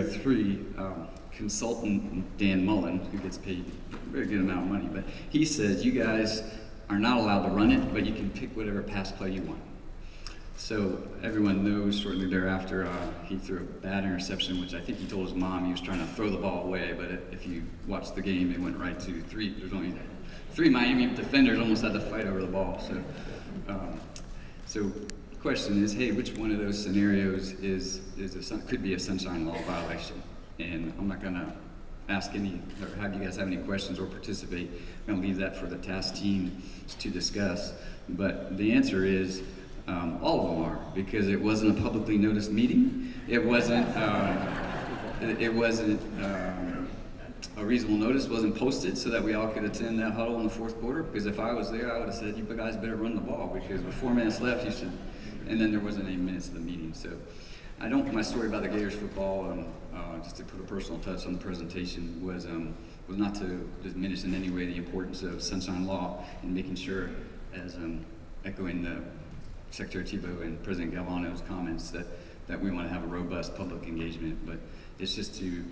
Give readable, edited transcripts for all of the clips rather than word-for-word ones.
Three, consultant Dan Mullen, who gets paid a very good amount of money, but he says you guys are not allowed to run it, but you can pick whatever pass play you want. So everyone knows shortly thereafter he threw a bad interception, which I think he told his mom he was trying to throw the ball away, but if you watch the game, it went right to three. There's only three Miami defenders almost had to fight over the ball. So the question is, hey, which one of those scenarios could be a sunshine law violation? And I'm not going to ask any or have you guys have any questions or participate. I'm going to leave that for the task team to discuss. But the answer is all of them are, because it wasn't a publicly noticed meeting. It wasn't. A reasonable notice wasn't posted so that we all could attend that huddle in the fourth quarter. Because if I was there, I would have said, "You guys better run the ball," because with 4 minutes left, you should. And then there wasn't any minutes of the meeting. So my story about the Gators football, just to put a personal touch on the presentation, was not to diminish in any way the importance of sunshine law and making sure, as echoing the Secretary Tebow and President Galvano's comments, that we want to have a robust public engagement. But it's just to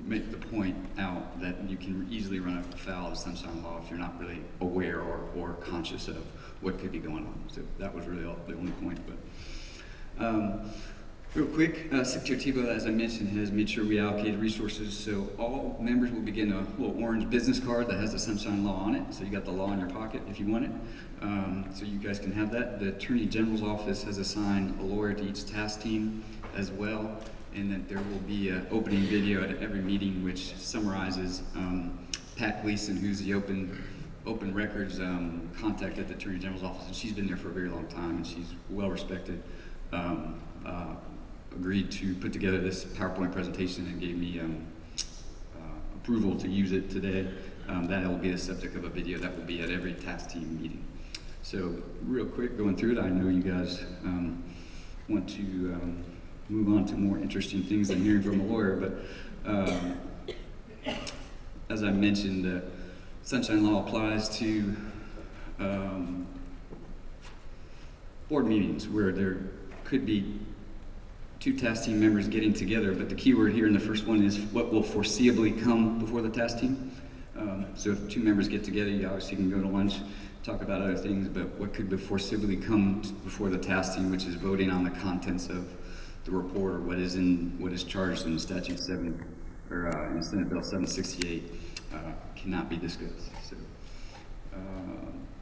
make the point out that you can easily run afoul of sunshine law if you're not really aware or conscious of what could be going on. So that was really the only point. But real quick, Secretary Tebow, as I mentioned, has made sure we allocated resources. So all members will be getting a little orange business card that has the sunshine law on it. So you got the law in your pocket if you want it. So you guys can have that. The Attorney General's office has assigned a lawyer to each task team as well. And that there will be an opening video at every meeting which summarizes Pat Gleason, who's the open records contact at the Attorney General's office, and she's been there for a very long time, and she's well respected. Agreed to put together this PowerPoint presentation and gave me approval to use it today. That will be the subject of a video that will be at every task team meeting. So real quick, going through it, I know you guys want to move on to more interesting things than hearing from a lawyer, but as I mentioned, the sunshine law applies to board meetings where there could be two task team members getting together, but the key word here in the first one is what will foreseeably come before the task team. So if two members get together, you obviously can go to lunch, talk about other things, but what could foreseeably come before the task team, which is voting on the contents of the report or what is charged in Statute 7 or in Senate Bill 768, cannot be discussed. So,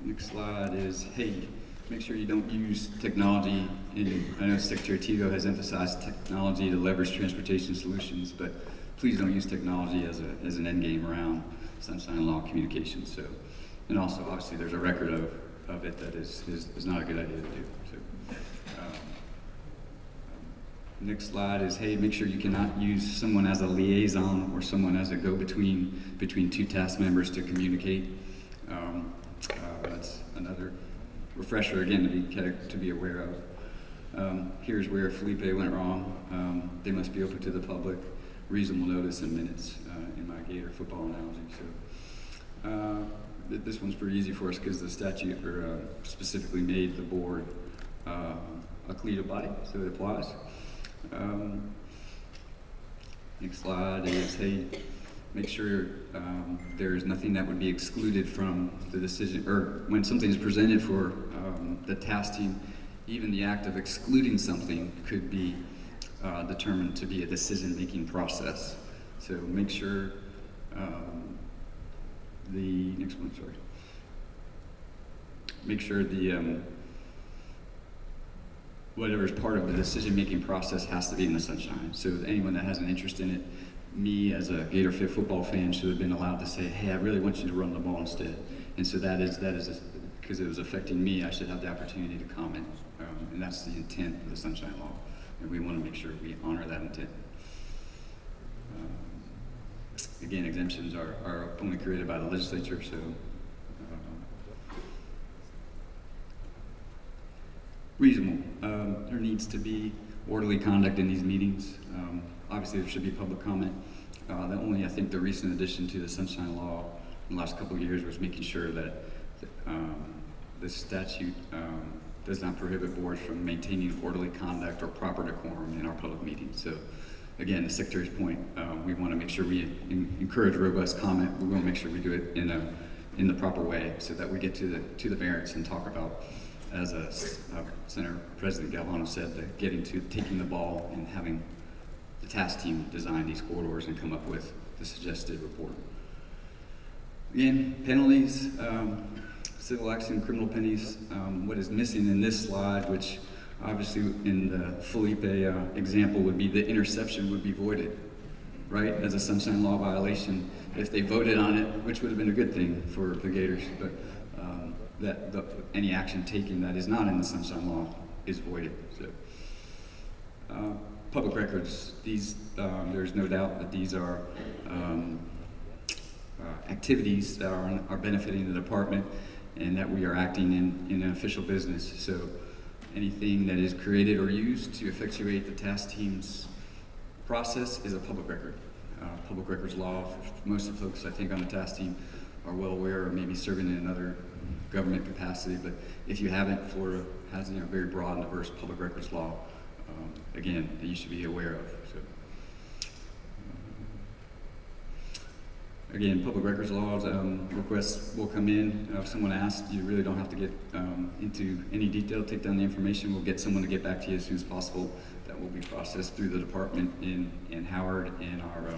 next slide is, hey, make sure you don't use technology. I know Secretary Tebow has emphasized technology to leverage transportation solutions, but please don't use technology as an end game around sunshine law communication. So, and also obviously there's a record of it that is not a good idea to do. So. Next slide is, hey, make sure you cannot use someone as a liaison or someone as a go-between between two task members to communicate. That's another refresher, again, to be aware of. Here's where Felipe went wrong. They must be open to the public, reasonable notice and minutes in my Gator football analogy. So this one's pretty easy for us because the statute specifically made the board a collegiate body, so it applies. Next slide is, hey, make sure there's nothing that would be excluded from the decision, or when something is presented for the task team, even the act of excluding something could be determined to be a decision-making process. So make sure make sure the whatever is part of the decision-making process has to be in the sunshine. So anyone that has an interest in it, me as a Gator Fit football fan should have been allowed to say, hey, I really want you to run the ball instead. And so that is because it was affecting me, I should have the opportunity to comment. And that's the intent of the sunshine law. And we want to make sure we honor that intent. Again, exemptions are only created by the legislature, so reasonable. There needs to be orderly conduct in these meetings. Obviously, there should be public comment. I think the recent addition to the sunshine law in the last couple of years was making sure that the statute does not prohibit boards from maintaining orderly conduct or proper decorum in our public meetings. So again, the Secretary's point, we want to make sure we encourage robust comment. We want to make sure we do it in the proper way so that we get to the merits and talk about, as Senator President Galvano said, taking the ball and having the task team design these corridors and come up with the suggested report. Again, penalties, civil action, criminal penalties. What is missing in this slide, which obviously in the Felipe example would be the interception would be voided, right, as a Sunshine Law violation if they voted on it, which would have been a good thing for the Gators, but any action taken that is not in the Sunshine Law is voided. So, public records, there's no doubt that these are activities that are benefiting the department and that we are acting in an official business. So anything that is created or used to effectuate the task team's process is a public record. Public records law, most of the folks I think on the task team are well aware or maybe serving in another government capacity, but if you haven't, Florida has a very broad and diverse public records law, again, that you should be aware of. So, again, public records laws, requests will come in. If someone asks, you really don't have to get into any detail. Take down the information. We'll get someone to get back to you as soon as possible. That will be processed through the department in Howard and our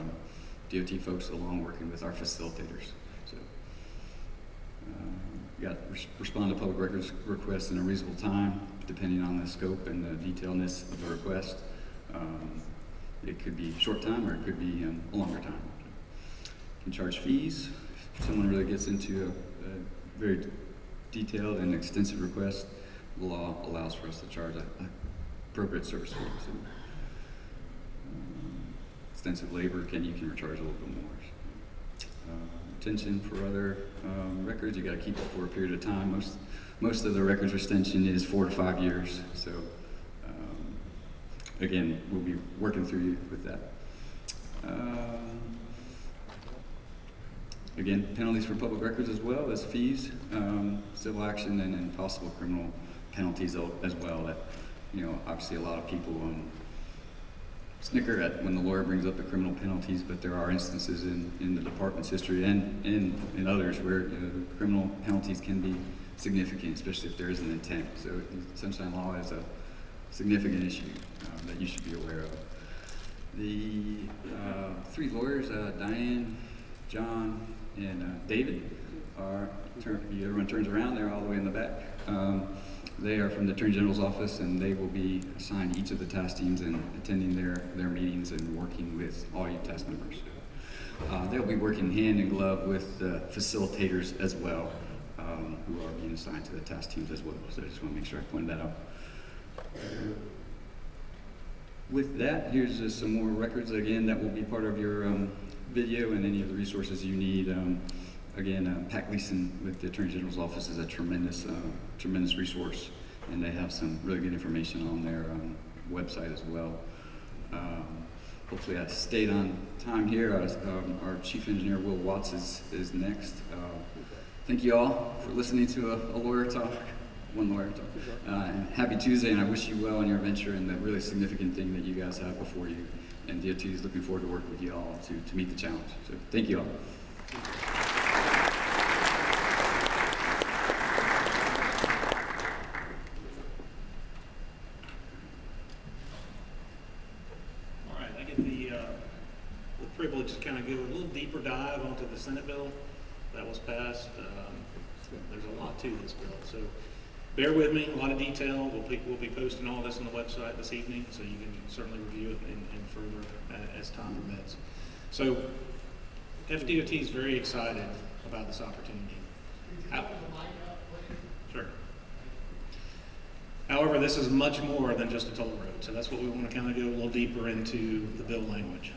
DOT folks, along working with our facilitators. So, you got to respond to public records requests in a reasonable time, depending on the scope and the detailness of the request. It could be a short time or it could be a longer time. Can charge fees. If someone really gets into a very detailed and extensive request, the law allows for us to charge appropriate service fees. So, extensive labor, you can recharge a little bit more. Retention for other records, you got to keep it for a period of time. Most of the records retention is 4 to 5 years. So again, we'll be working through you with that. Again, penalties for public records as well as fees, civil action, and then possible criminal penalties as well. That, obviously a lot of people snicker at when the lawyer brings up the criminal penalties, but there are instances in the department's history and in others where criminal penalties can be significant, especially if there is an intent. So Sunshine Law is a significant issue that you should be aware of. The 3 lawyers, Diane, John, and David, everyone turns around, they're all the way in the back. They are from the Attorney General's office, and they will be assigned each of the task teams and attending their meetings and working with all you task members. They'll be working hand in glove with the facilitators as well, who are being assigned to the task teams as well. So I just want to make sure I pointed that out. With that, here's just some more records again that will be part of your video and any of the resources you need. Again, Pat Gleason with the Attorney General's office is a tremendous resource, and they have some really good information on their website as well. Hopefully I stayed on time here. Our Chief Engineer, Will Watts, is next. Thank you all for listening to a lawyer talk, one lawyer talk. And happy Tuesday, and I wish you well in your venture and the really significant thing that you guys have before you. And DOT is looking forward to working with you all to meet the challenge. So thank you all. Privilege to kind of go a little deeper dive onto the Senate bill that was passed. There's a lot to this bill, so bear with me. A lot of detail. We'll be posting all this on the website this evening, so you can certainly review it and further as time permits. So FDOT is very excited about this opportunity. Sure. However, this is much more than just a toll road, so that's what we want to kind of go a little deeper into the bill language.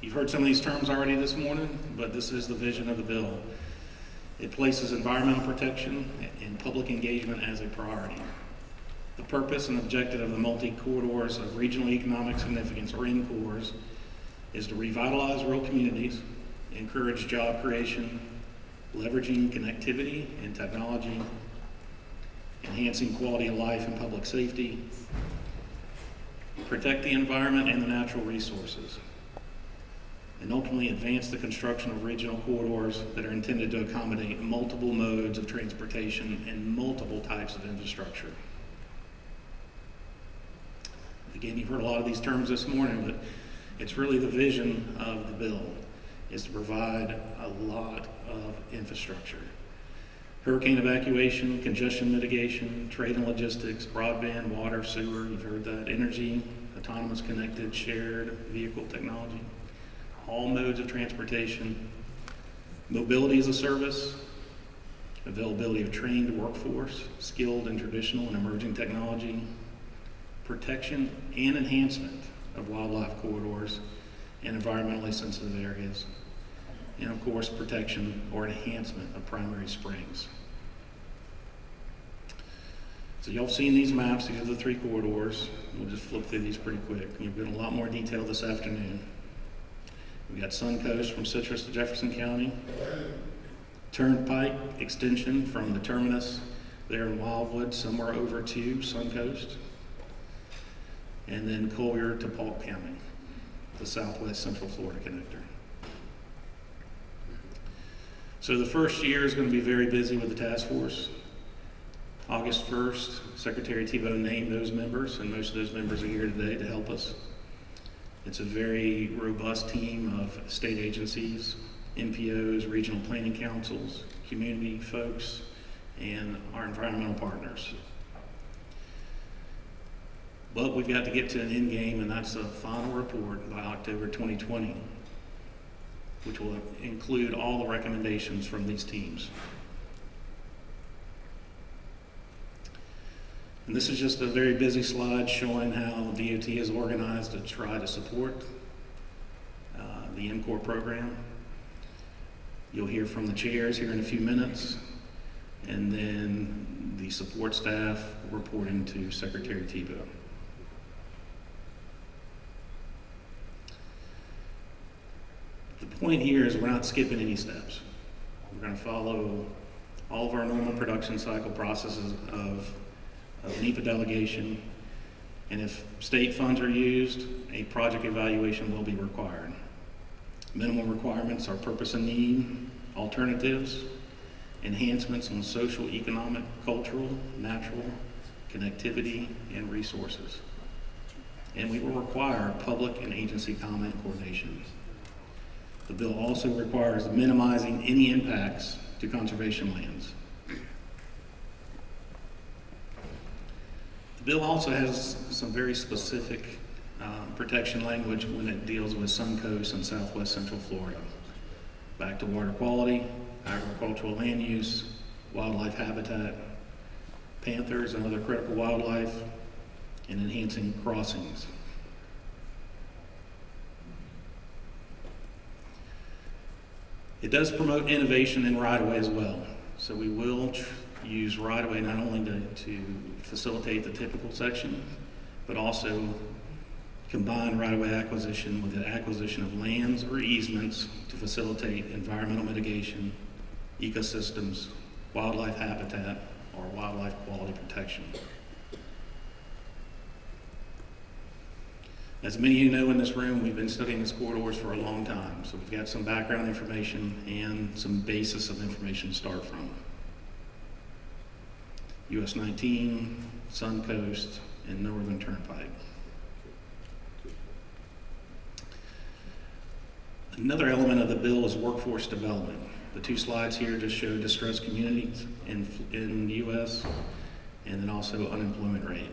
You've heard some of these terms already this morning, but this is the vision of the bill. It places environmental protection and public engagement as a priority. The purpose and objective of the multi-corridors of regional economic significance, or CORES, is to revitalize rural communities, encourage job creation, leveraging connectivity and technology, enhancing quality of life and public safety, protect the environment and the natural resources, and ultimately advance the construction of regional corridors that are intended to accommodate multiple modes of transportation and multiple types of infrastructure. Again, you've heard a lot of these terms this morning, but it's really the vision of the bill is to provide a lot of infrastructure. Hurricane evacuation, congestion mitigation, trade and logistics, broadband, water, sewer, you've heard that, energy, autonomous, connected, shared vehicle technology, all modes of transportation, mobility as a service, availability of trained workforce, skilled and traditional and emerging technology, protection and enhancement of wildlife corridors and environmentally sensitive areas, and of course, protection or enhancement of primary springs. So y'all have seen these maps. These are the 3 corridors. We'll just flip through these pretty quick. You'll get a lot more detail this afternoon. We got Suncoast from Citrus to Jefferson County, Turnpike extension from the terminus there in Wildwood, somewhere over to Suncoast, and then Collier to Polk County, the Southwest Central Florida connector. So the first year is going to be very busy with the task force. August 1st, Secretary Tebow named those members, and most of those members are here today to help us. It's a very robust team of state agencies, MPOs, regional planning councils, community folks, and our environmental partners. But we've got to get to an end game, and that's a final report by October 2020, which will include all the recommendations from these teams. And this is just a very busy slide showing how DOT is organized to try to support the MCOR program. You'll hear from the chairs here in a few minutes, and then the support staff reporting to Secretary Tebow. The point here is we're not skipping any steps. We're going to follow all of our normal production cycle processes of NEPA delegation, and if state funds are used, a project evaluation will be required. Minimum requirements are purpose and need, alternatives, enhancements on social, economic, cultural, natural, connectivity, and resources. And we will require public and agency comment coordination. The bill also requires minimizing any impacts to conservation lands. The bill also has some very specific protection language when it deals with Suncoast and Southwest Central Florida. Back to water quality, agricultural land use, wildlife habitat, panthers and other critical wildlife, and enhancing crossings. It does promote innovation in right-of-way as well. So we will use right-of-way not only to facilitate the typical section, but also combine right-of-way acquisition with the acquisition of lands or easements to facilitate environmental mitigation, ecosystems, wildlife habitat, or wildlife quality protection. As many of you know in this room, we've been studying these corridors for a long time, so we've got some background information and some basis of information to start from. US 19, Suncoast, and Northern Turnpike. Another element of the bill is workforce development. The 2 slides here just show distressed communities in the US, and then also unemployment rate.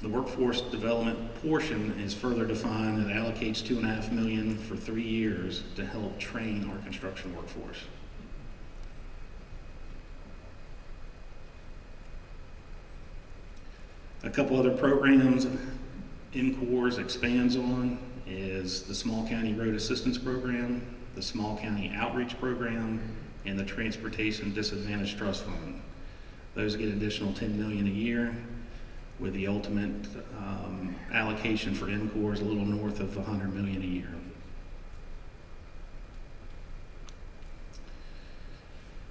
The workforce development portion is further defined and allocates $2.5 million for 3 years to help train our construction workforce. A couple other programs CORES expands on is the Small County Road Assistance Program, the Small County Outreach Program, and the Transportation Disadvantaged Trust Fund. Those get additional $10 million a year, with the ultimate allocation for CORES a little north of $100 million a year.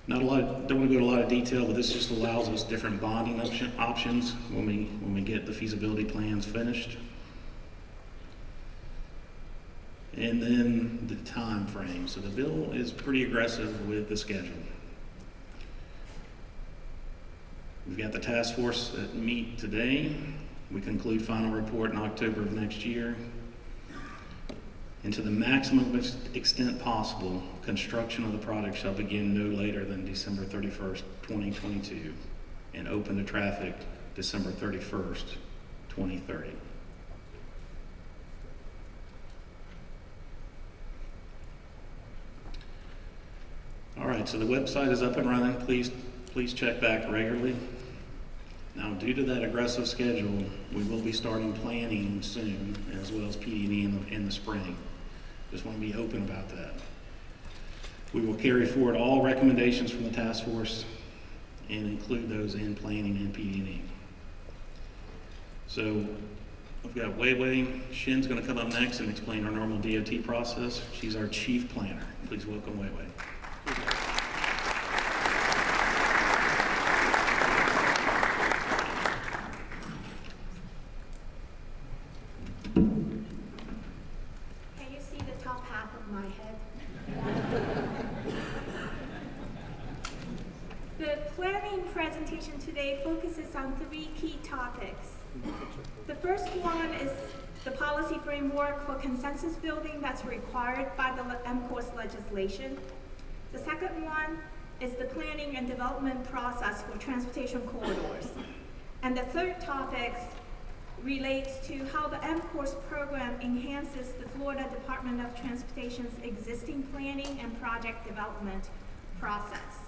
Don't want to go into a lot of detail, but this just allows us different bonding options when we get the feasibility plans finished. And then the time frame. So the bill is pretty aggressive with the schedule. We've got the task force that meet today. We conclude final report in October of next year. And to the maximum extent possible, construction of the project shall begin no later than December 31st, 2022, and open to traffic December 31st, 2030. All right, so the website is up and running. Please check back regularly. Now, due to that aggressive schedule, we will be starting planning soon, as well as PD&E in the spring. Just want to be open about that. We will carry forward all recommendations from the task force and include those in planning and PD&E. So I've got Wei Shin's going to come up next and explain our normal DOT process. She's our chief planner. Please welcome Wei. Presentation today focuses on 3 key topics. The first one is the policy framework for consensus building that's required by the MCORES legislation. The second one is the planning and development process for transportation corridors. And the third topic relates to how the MCORES program enhances the Florida Department of Transportation's existing planning and project development process.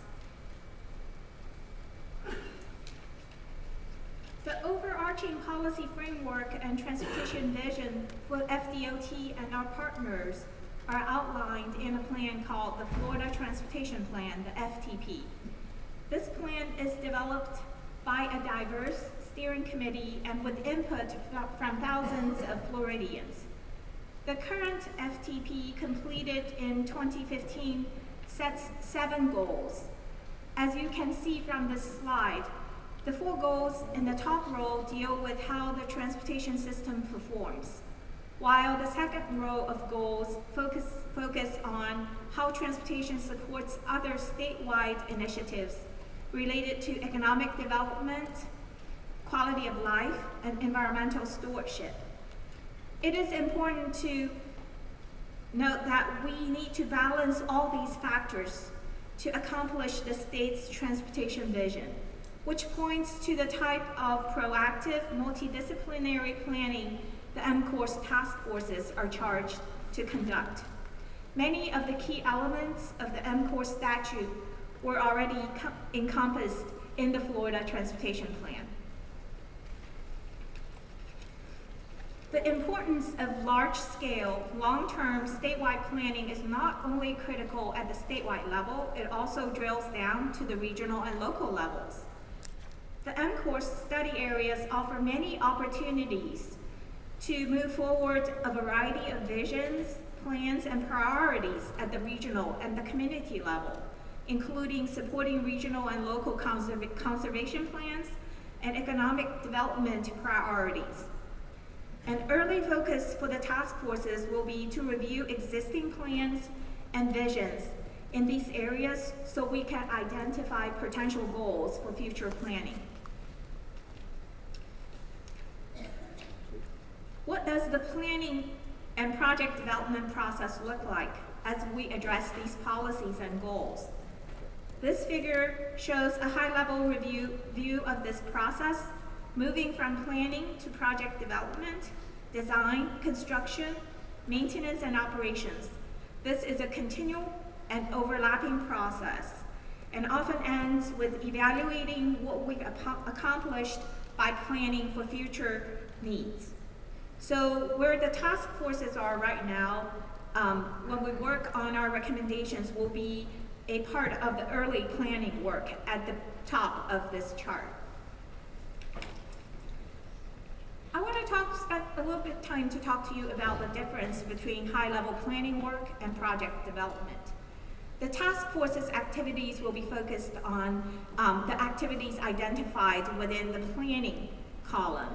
The overarching policy framework and transportation vision for FDOT and our partners are outlined in a plan called the Florida Transportation Plan, the FTP. This plan is developed by a diverse steering committee and with input from thousands of Floridians. The current FTP, completed in 2015, sets 7 goals. As you can see from this slide, the 4 goals in the top row deal with how the transportation system performs, while the second row of goals focus on how transportation supports other statewide initiatives related to economic development, quality of life, and environmental stewardship. It is important to note that we need to balance all these factors to accomplish the state's transportation vision, which points to the type of proactive, multidisciplinary planning the MCORES task forces are charged to conduct. Many of the key elements of the MCORES statute were already encompassed in the Florida Transportation Plan. The importance of large-scale, long-term statewide planning is not only critical at the statewide level, it also drills down to the regional and local levels. The MCORES study areas offer many opportunities to move forward a variety of visions, plans, and priorities at the regional and the community level, including supporting regional and local conservation plans and economic development priorities. An early focus for the task forces will be to review existing plans and visions in these areas so we can identify potential goals for future planning. What does the planning and project development process look like as we address these policies and goals? This figure shows a high-level view of this process, moving from planning to project development, design, construction, maintenance, and operations. This is a continual and overlapping process, and often ends with evaluating what we accomplished by planning for future needs. So where the task forces are right now, when we work on our recommendations, will be a part of the early planning work at the top of this chart. I want to spend a little bit of time to talk to you about the difference between high-level planning work and project development. The task force's activities will be focused on the activities identified within the planning column.